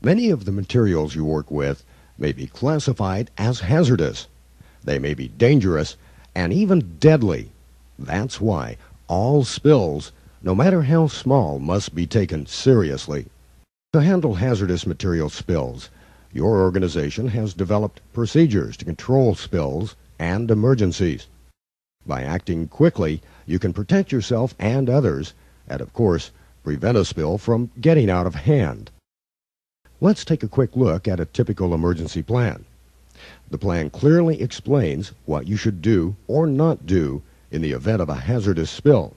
Many of the materials you work with may be classified as hazardous. They may be dangerous and even deadly. That's why all spills, no matter how small, must be taken seriously. To handle hazardous material spills, your organization has developed procedures to control spills and emergencies. By acting quickly, you can protect yourself and others, and of course, prevent a spill from getting out of hand. Let's take a quick look at a typical emergency plan. The plan clearly explains what you should do or not do in the event of a hazardous spill.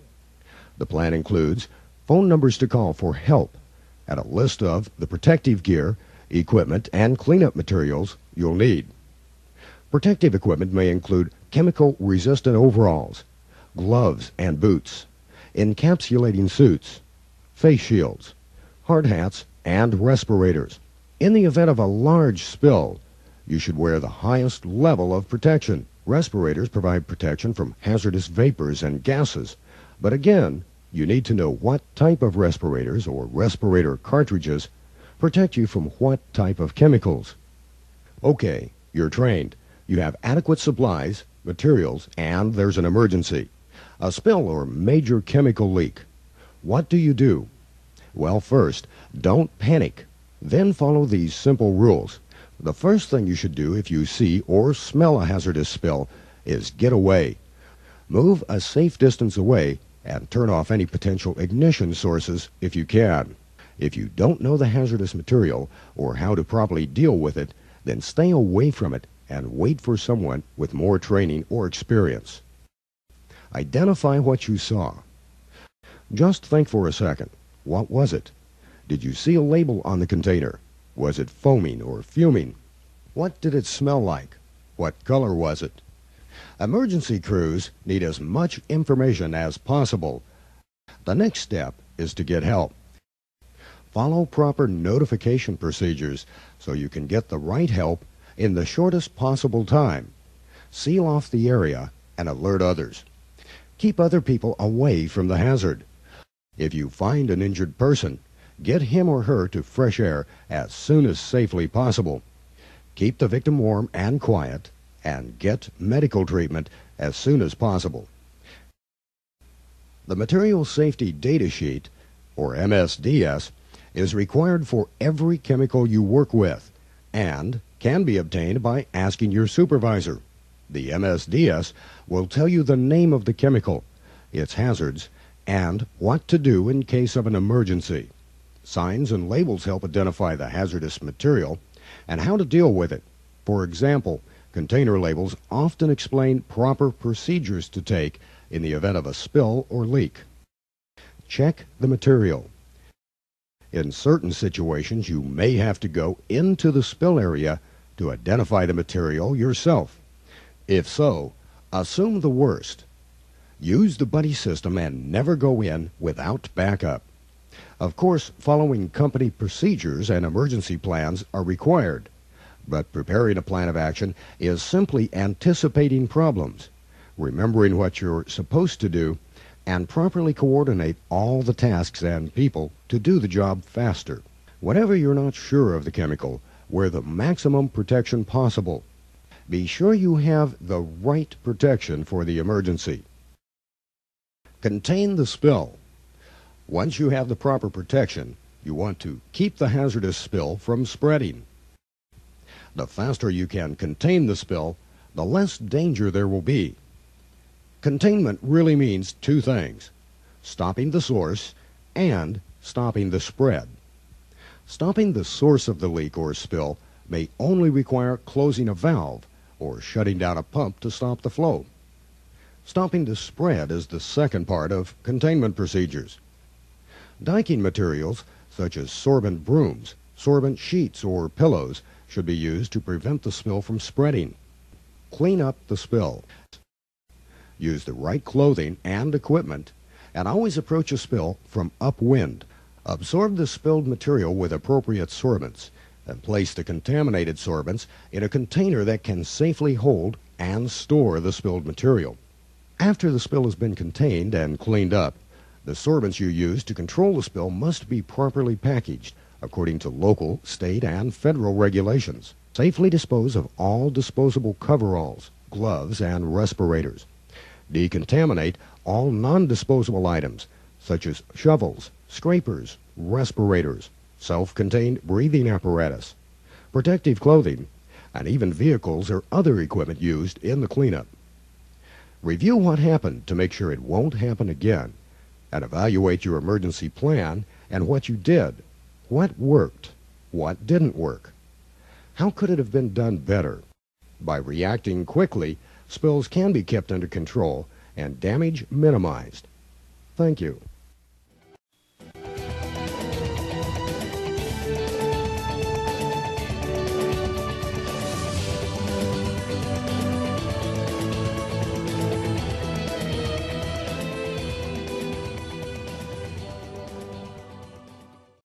The plan includes phone numbers to call for help and a list of the protective gear, equipment, and cleanup materials you'll need. Protective equipment may include chemical-resistant overalls, gloves and boots, encapsulating suits, face shields, hard hats, and respirators. In the event of a large spill, you should wear the highest level of protection. Respirators provide protection from hazardous vapors and gases, but again, you need to know what type of respirators or respirator cartridges protect you from what type of chemicals. Okay, you're trained. You have adequate supplies, materials, and there's an emergency. A spill or major chemical leak. What do you do? Well, first, don't panic. Then follow these simple rules. The first thing you should do if you see or smell a hazardous spill is get away. Move a safe distance away and turn off any potential ignition sources if you can. If you don't know the hazardous material or how to properly deal with it, then stay away from it and wait for someone with more training or experience. Identify what you saw. Just think for a second. What was it? Did you see a label on the container? Was it foaming or fuming? What did it smell like? What color was it? Emergency crews need as much information as possible. The next step is to get help. Follow proper notification procedures so you can get the right help in the shortest possible time. Seal off the area and alert others. Keep other people away from the hazard. If you find an injured person, get him or her to fresh air as soon as safely possible. Keep the victim warm and quiet, and get medical treatment as soon as possible. The Material Safety Data Sheet, or MSDS, is required for every chemical you work with and can be obtained by asking your supervisor. The MSDS will tell you the name of the chemical, its hazards, and what to do in case of an emergency. Signs and labels help identify the hazardous material and how to deal with it. For example, container labels often explain proper procedures to take in the event of a spill or leak. Check the material. In certain situations, you may have to go into the spill area to identify the material yourself. If so, assume the worst. Use the buddy system and never go in without backup. Of course, following company procedures and emergency plans are required, but preparing a plan of action is simply anticipating problems, remembering what you're supposed to do, and properly coordinate all the tasks and people to do the job faster. Whenever you're not sure of the chemical, wear the maximum protection possible. Be sure you have the right protection for the emergency. Contain the spill. Once you have the proper protection, you want to keep the hazardous spill from spreading. The faster you can contain the spill, the less danger there will be. Containment really means two things: stopping the source and stopping the spread. Stopping the source of the leak or spill may only require closing a valve or shutting down a pump to stop the flow. Stopping the spread is the second part of containment procedures. Diking materials such as sorbent brooms, sorbent sheets, or pillows should be used to prevent the spill from spreading. Clean up the spill. Use the right clothing and equipment, and always approach a spill from upwind. Absorb the spilled material with appropriate sorbents, and place the contaminated sorbents in a container that can safely hold and store the spilled material. After the spill has been contained and cleaned up, the sorbents you use to control the spill must be properly packaged, according to local, state, and federal regulations. Safely dispose of all disposable coveralls, gloves, and respirators. Decontaminate all non-disposable items, such as shovels, scrapers, respirators, self-contained breathing apparatus, protective clothing, and even vehicles or other equipment used in the cleanup. Review what happened to make sure it won't happen again, and evaluate your emergency plan and what you did. What worked? What didn't work? How could it have been done better? By reacting quickly, spills can be kept under control and damage minimized. Thank you.